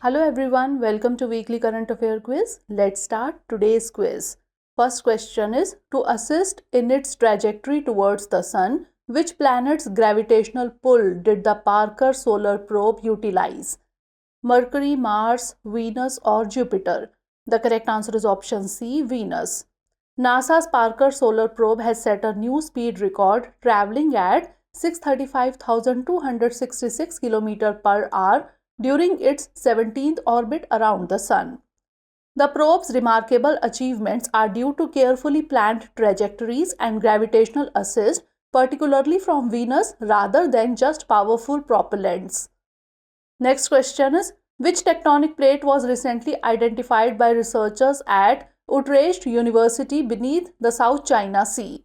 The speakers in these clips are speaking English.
Hello everyone, welcome to Weekly Current Affair Quiz. Let's start today's quiz. First question is, to assist in its trajectory towards the Sun, which planet's gravitational pull did the Parker Solar Probe utilize? Mercury, Mars, Venus or Jupiter? The correct answer is option C, Venus. NASA's Parker Solar Probe has set a new speed record, traveling at 635,266 km per hour during its 17th orbit around the Sun. The probe's remarkable achievements are due to carefully planned trajectories and gravitational assist, particularly from Venus, rather than just powerful propellants. Next question is, which tectonic plate was recently identified by researchers at Utrecht University beneath the South China Sea?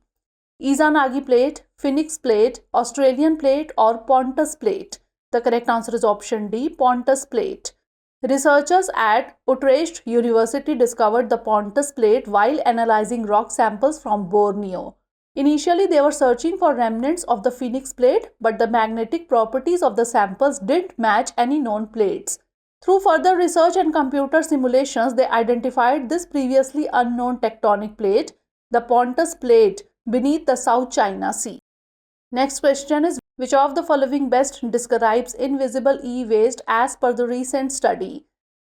Izanagi Plate, Phoenix Plate, Australian Plate or Pontus Plate? The correct answer is option D, Pontus Plate. Researchers at Utrecht University discovered the Pontus Plate while analyzing rock samples from Borneo. Initially, they were searching for remnants of the Phoenix Plate, but the magnetic properties of the samples didn't match any known plates. Through further research and computer simulations, they identified this previously unknown tectonic plate, the Pontus Plate, beneath the South China Sea. Next question is, which of the following best describes invisible e-waste as per the recent study?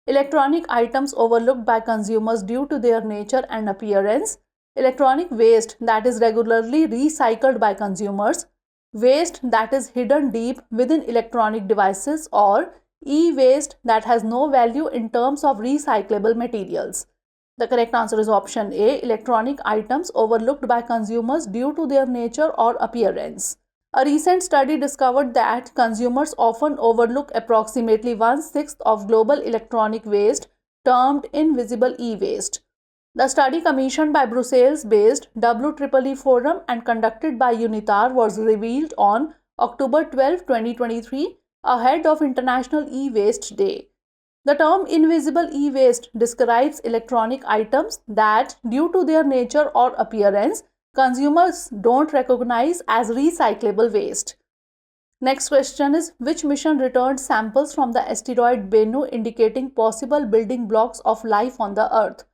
Electronic items overlooked by consumers due to their nature and appearance, electronic waste that is regularly recycled by consumers, waste that is hidden deep within electronic devices, or e-waste that has no value in terms of recyclable materials. The correct answer is option A, electronic items overlooked by consumers due to their nature or appearance. A recent study discovered that consumers often overlook approximately 1/6 of global electronic waste, termed invisible e-waste. The study, commissioned by Brussels-based WEEE Forum and conducted by UNITAR, was revealed on October 12, 2023, ahead of International E-Waste Day. The term invisible e-waste describes electronic items that, due to their nature or appearance, consumers don't recognize as recyclable waste. Next question is, which mission returned samples from the asteroid Bennu indicating possible building blocks of life on the Earth?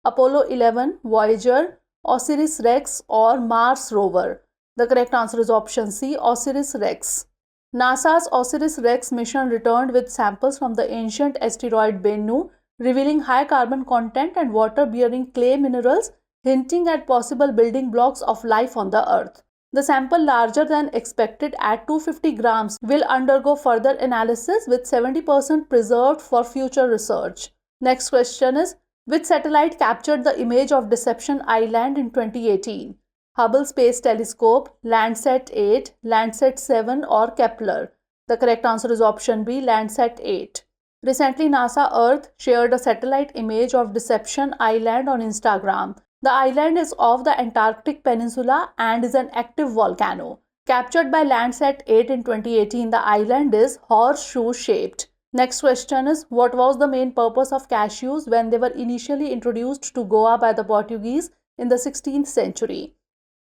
Apollo 11, Voyager, OSIRIS-REx or Mars rover? The correct answer is option C, OSIRIS-REx. NASA's OSIRIS-REx mission returned with samples from the ancient asteroid Bennu, revealing high carbon content and water-bearing clay minerals, hinting at possible building blocks of life on the Earth. The sample, larger than expected at 250 grams, will undergo further analysis with 70% preserved for future research. Next question is, which satellite captured the image of Deception Island in 2018? Hubble Space Telescope, Landsat 8, Landsat 7 or Kepler? The correct answer is option B, Landsat 8. Recently, NASA Earth shared a satellite image of Deception Island on Instagram. The island is off the Antarctic Peninsula and is an active volcano. Captured by Landsat 8 in 2018, the island is horseshoe-shaped. Next question is, what was the main purpose of cashews when they were initially introduced to Goa by the Portuguese in the 16th century?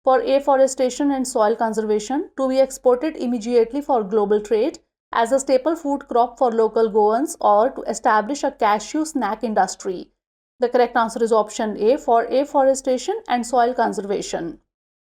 For afforestation and soil conservation, to be exported immediately for global trade, as a staple food crop for local Goans, or to establish a cashew snack industry? The correct answer is option A, for afforestation and soil conservation.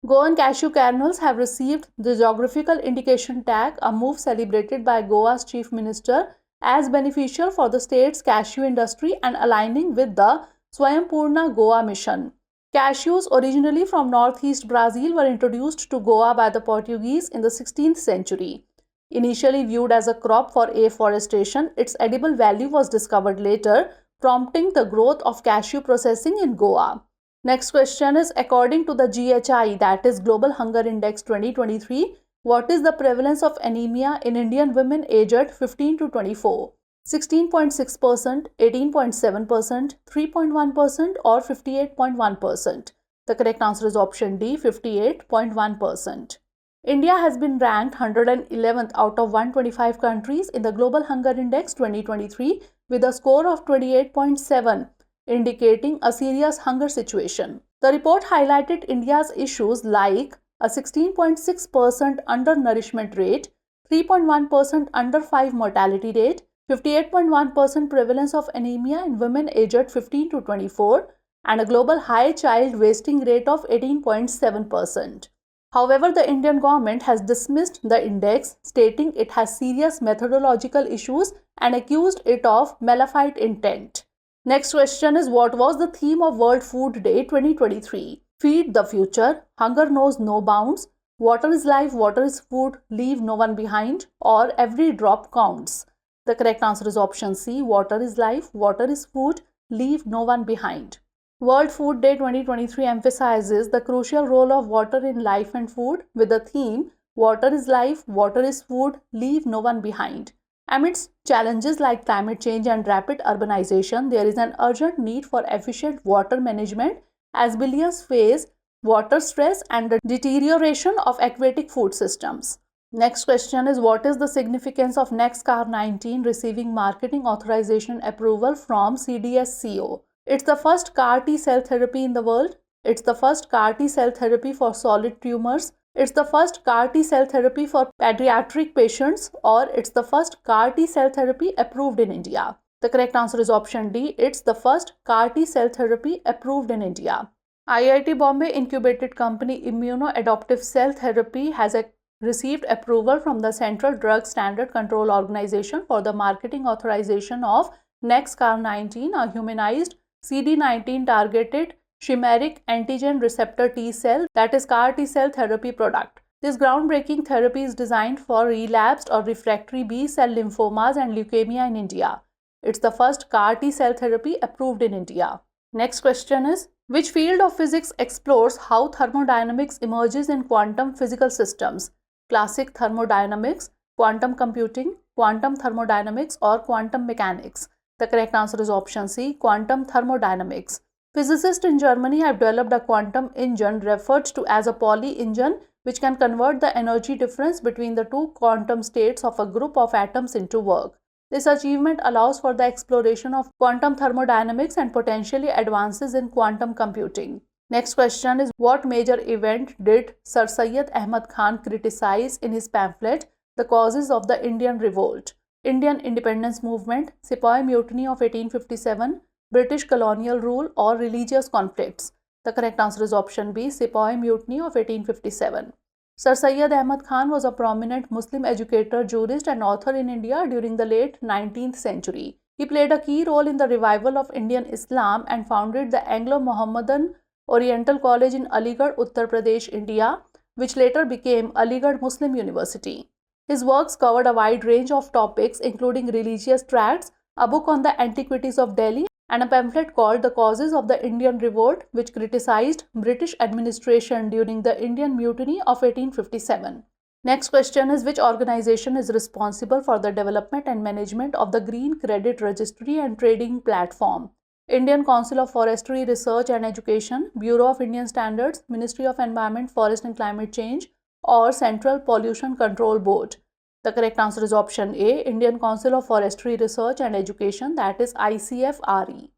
Goan cashew kernels have received the geographical indication tag, a move celebrated by Goa's Chief Minister as beneficial for the state's cashew industry and aligning with the Swayampurna Goa mission. Cashews, originally from northeast Brazil, were introduced to Goa by the Portuguese in the 16th century. Initially viewed as a crop for afforestation, its edible value was discovered later, prompting the growth of cashew processing in Goa. Next question is, according to the GHI, that is Global Hunger Index 2023, what is the prevalence of anemia in Indian women aged 15 to 24? 16.6%, 18.7%, 3.1% or 58.1%? The correct answer is option D, 58.1%. India has been ranked 111th out of 125 countries in the Global Hunger Index 2023 with a score of 28.7, indicating a serious hunger situation. The report highlighted India's issues like a 16.6% undernourishment rate, 3.1% under 5 mortality rate, 58.1% prevalence of anemia in women aged 15 to 24, and a global high child wasting rate of 18.7%. However, the Indian government has dismissed the index, stating it has serious methodological issues and accused it of malafide intent. Next question is, what was the theme of World Food Day 2023? Feed the future, hunger knows no bounds, water is life, water is food, leave no one behind, or every drop counts. The correct answer is option C, water is life, water is food, leave no one behind. World Food Day 2023 emphasizes the crucial role of water in life and food with the theme Water is life, water is food, leave no one behind. Amidst challenges like climate change and rapid urbanization, there is an urgent need for efficient water management as billions face water stress and the deterioration of aquatic food systems. Next question is, what is the significance of NextCar19 receiving marketing authorization approval from CDSCO? It's the first CAR T cell therapy in the world. It's the first CAR T cell therapy for solid tumors. It's the first CAR T cell therapy for pediatric patients, or it's the first CAR T cell therapy approved in India. The correct answer is option D. It's the first CAR T cell therapy approved in India. IIT Bombay incubated company Immunoadaptive Cell Therapy has received approval from the Central Drug Standard Control Organization for the marketing authorization of NextCar19, a humanized CD19 targeted chimeric antigen receptor T cell, that is CAR T cell therapy product. This groundbreaking therapy is designed for relapsed or refractory B cell lymphomas and leukemia in India. It's the first CAR T cell therapy approved in India. Next question is, which field of physics explores how thermodynamics emerges in quantum physical systems? Classic thermodynamics, quantum computing, quantum thermodynamics, or quantum mechanics? The correct answer is option C, quantum thermodynamics. Physicists in Germany have developed a quantum engine referred to as a Pauli engine, which can convert the energy difference between the two quantum states of a group of atoms into work. This achievement allows for the exploration of quantum thermodynamics and potentially advances in quantum computing. Next question is, what major event did Sir Syed Ahmad Khan criticize in his pamphlet, The Causes of the Indian Revolt? Indian independence movement, Sepoy Mutiny of 1857, British colonial rule, or religious conflicts? The correct answer is option B, Sepoy Mutiny of 1857. Sir Syed Ahmad Khan was a prominent Muslim educator, jurist, and author in India during the late 19th century. He played a key role in the revival of Indian Islam and founded the Anglo-Mohammedan Oriental College in Aligarh, Uttar Pradesh, India, which later became Aligarh Muslim University. His works covered a wide range of topics, including religious tracts, a book on the antiquities of Delhi, and a pamphlet called The Causes of the Indian Revolt, which criticized British administration during the Indian Mutiny of 1857. Next question is, which organization is responsible for the development and management of the Green Credit Registry and Trading Platform? Indian Council of Forestry Research and Education, Bureau of Indian Standards, Ministry of Environment, Forest and Climate Change, or Central Pollution Control Board? The correct answer is option A, Indian Council of Forestry Research and Education, that is ICFRE.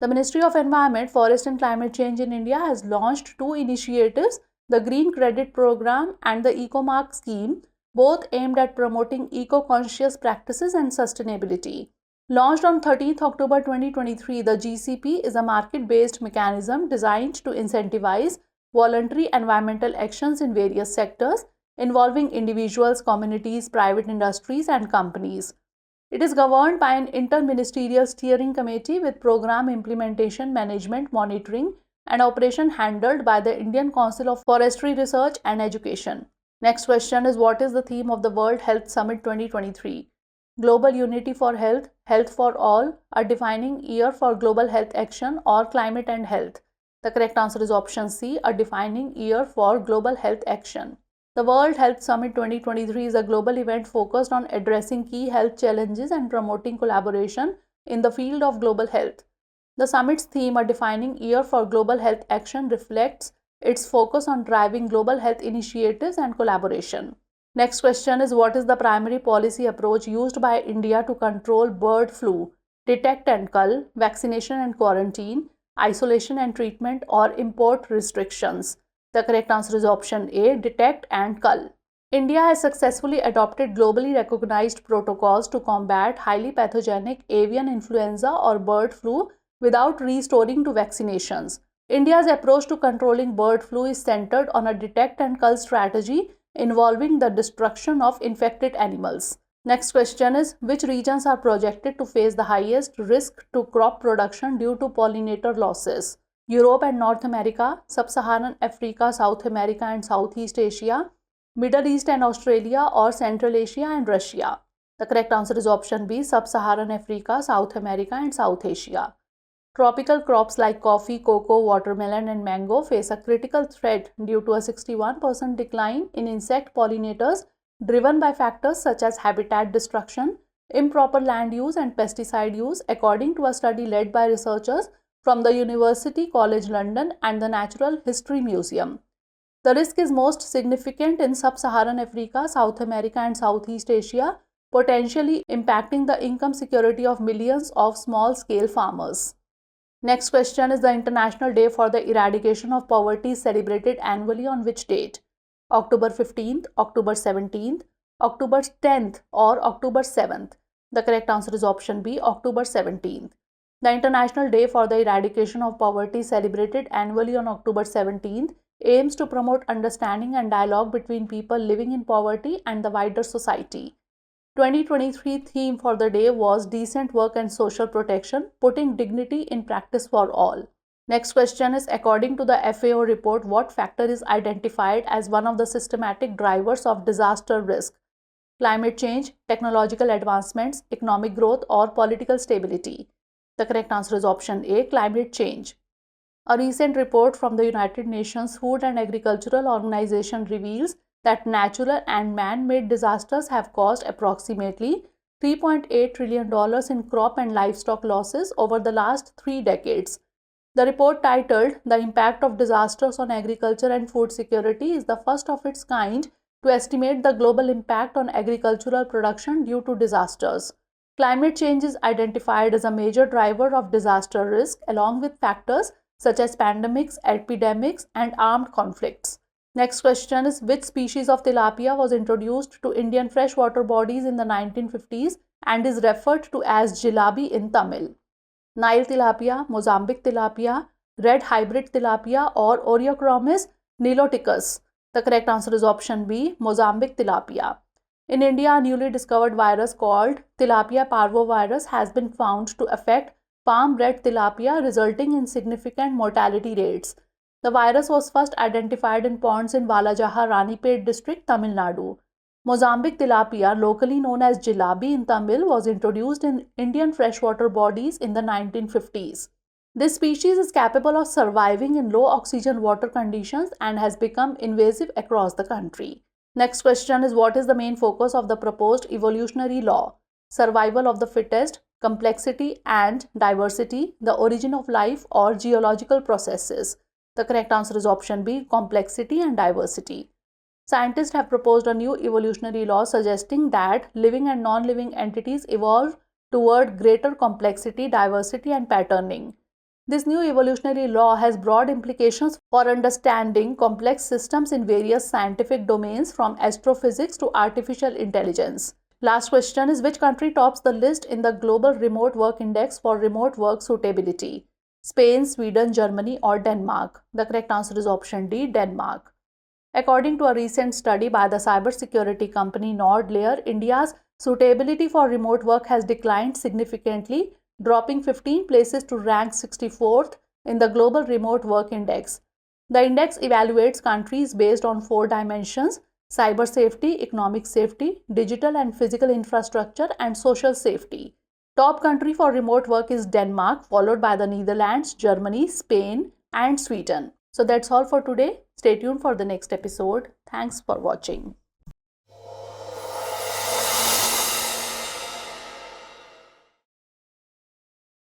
The Ministry of Environment, Forest and Climate Change in India has launched two initiatives, the Green Credit Program and the EcoMark scheme, both aimed at promoting eco-conscious practices and sustainability. Launched on 13th October 2023, the GCP is a market-based mechanism designed to incentivize voluntary environmental actions in various sectors involving individuals, communities, private industries, and companies. It is governed by an interministerial steering committee with program implementation, management, monitoring, and operation handled by the Indian Council of Forestry Research and Education. Next question is, what is the theme of the World Health Summit 2023? Global Unity for Health, Health for All, a defining year for global health action, or climate and health? The correct answer is option C, a defining year for global health action. The World Health Summit 2023 is a global event focused on addressing key health challenges and promoting collaboration in the field of global health. The summit's theme, a defining year for global health action, reflects its focus on driving global health initiatives and collaboration. Next question is, what is the primary policy approach used by India to control bird flu? Detect and cull, vaccination and quarantine, isolation and treatment, or import restrictions? The correct answer is option A, detect and cull. India has successfully adopted globally recognized protocols to combat highly pathogenic avian influenza or bird flu without resorting to vaccinations. India's approach to controlling bird flu is centered on a detect and cull strategy involving the destruction of infected animals. Next question is, which regions are projected to face the highest risk to crop production due to pollinator losses? Europe and North America, Sub-Saharan Africa, South America and Southeast Asia, Middle East and Australia, or Central Asia and Russia? The correct answer is option B, Sub-Saharan Africa, South America and South Asia. Tropical crops like coffee, cocoa, watermelon and mango face a critical threat due to a 61% decline in insect pollinators driven by factors such as habitat destruction, improper land use and pesticide use, according to a study led by researchers from the University College London and the Natural History Museum. The risk is most significant in Sub-Saharan Africa, South America and Southeast Asia, potentially impacting the income security of millions of small-scale farmers. Next question is, the International Day for the Eradication of Poverty is celebrated annually on which date? October 15th, October 17th, October 10th or October 7th? The correct answer is option B, October 17th. The International Day for the Eradication of Poverty, celebrated annually on October 17th, aims to promote understanding and dialogue between people living in poverty and the wider society. 2023 theme for the day was Decent Work and Social Protection, putting dignity in practice for all. Next question is, according to the FAO report, what factor is identified as one of the systematic drivers of disaster risk? Climate change, technological advancements, economic growth, or political stability? The correct answer is option A, climate change. A recent report from the United Nations Food and Agricultural Organization reveals that natural and man-made disasters have caused approximately $3.8 trillion in crop and livestock losses over the last 3 decades. The report, titled "The Impact of Disasters on Agriculture and Food Security," is the first of its kind to estimate the global impact on agricultural production due to disasters. Climate change is identified as a major driver of disaster risk, along with factors such as pandemics, epidemics, and armed conflicts. Next question is, which species of tilapia was introduced to Indian freshwater bodies in the 1950s and is referred to as jilabi in Tamil? Nile tilapia, Mozambique tilapia, red hybrid tilapia, or Oreochromis niloticus? The correct answer is option B, Mozambique tilapia. In India, a newly discovered virus called tilapia parvovirus has been found to affect palm red tilapia, resulting in significant mortality rates. The virus was first identified in ponds in Valajaha, Ranipet district, Tamil Nadu. Mozambique tilapia, locally known as jilabi in Tamil, was introduced in Indian freshwater bodies in the 1950s. This species is capable of surviving in low oxygen water conditions and has become invasive across the country. Next question is, what is the main focus of the proposed evolutionary law? Survival of the fittest, complexity and diversity, the origin of life, or geological processes? The correct answer is option B, complexity and diversity. Scientists have proposed a new evolutionary law suggesting that living and non-living entities evolve toward greater complexity, diversity and patterning. This new evolutionary law has broad implications for understanding complex systems in various scientific domains, from astrophysics to artificial intelligence. Last question is, which country tops the list in the Global Remote Work Index for remote work suitability? Spain, Sweden, Germany, or Denmark? The correct answer is option D, Denmark. According to a recent study by the cybersecurity company Nordlayer, India's suitability for remote work has declined significantly, dropping 15 places to rank 64th in the Global Remote Work Index. The index evaluates countries based on 4 dimensions: cyber safety, economic safety, digital and physical infrastructure, and social safety. Top country for remote work is Denmark, followed by the Netherlands, Germany, Spain, and Sweden. So that's all for today. Stay tuned for the next episode. Thanks for watching.